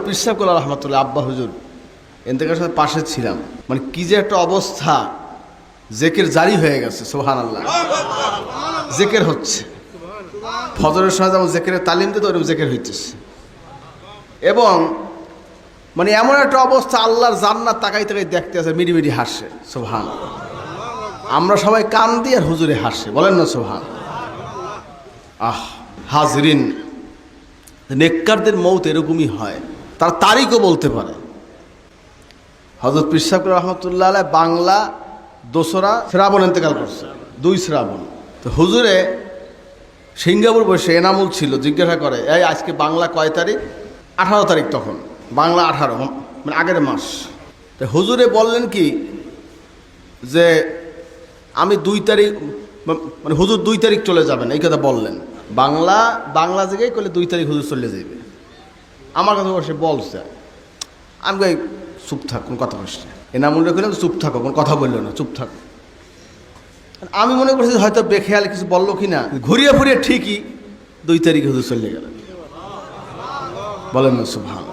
পিসাবকুল রহমতুল্লাহ আব্বা হুজুর এতেকালের সাথে পাশে ছিলাম, মানে কি যে একটা অবস্থা, জেকের জারি হয়ে গেছে, সুবহানাল্লাহ। জেকের হচ্ছে, ফজরের সময় যেমন জেকের তালিম দিতে ওরকম জেকের হইতেছে, এবং মানে এমন একটা অবস্থা, আল্লাহর জান্নাত তাকাই তাকাই দেখতে আছে, মিড়ি হাসে, সুবহানাল্লাহ। আমরা সবাই কান দিয়ে আর হুজুরে হাসে, বলেন না সুবহান। হাজরিন, নেককারদের মৌত এরকমই হয়, তার তারিখও বলতে পারে। হযরত পীর সাহেব রহমতুল্লাহ আলাইহি বাংলা 2রা শ্রাবণ ইন্তেকাল করছে, 2 শ্রাবণ। তো হুজুরে সিঙ্গাপুর বসে এনামুল ছিল, জিজ্ঞাসা করে, এই আজকে বাংলা কয় তারিখ? 18 তারিখ, তখন বাংলা 18, মানে আগের মাস। তো হুজুরে বললেন কি যে আমি 2 তারিখ, মানে হুজুর 2 তারিখ চলে যাবেন, এই কথা বললেন। বাংলা জায়গায় করলে 2 তারিখ হুজুর চলে যাবে। আমার কথা বসে বলছে, আমি কই চুপ থাক, কোনো কথা বলছি না। এনামুলটা করলাম চুপ থাকো, কোনো কথা বললো না, চুপ থাকো। আমি মনে করছি হয়তো বেখেয়াল কিছু বললো কি না, ঘুরিয়ে ফুরিয়ে ঠিকই 2 তারিখ হুজুর চলে গেল, বলেন না সুবহান।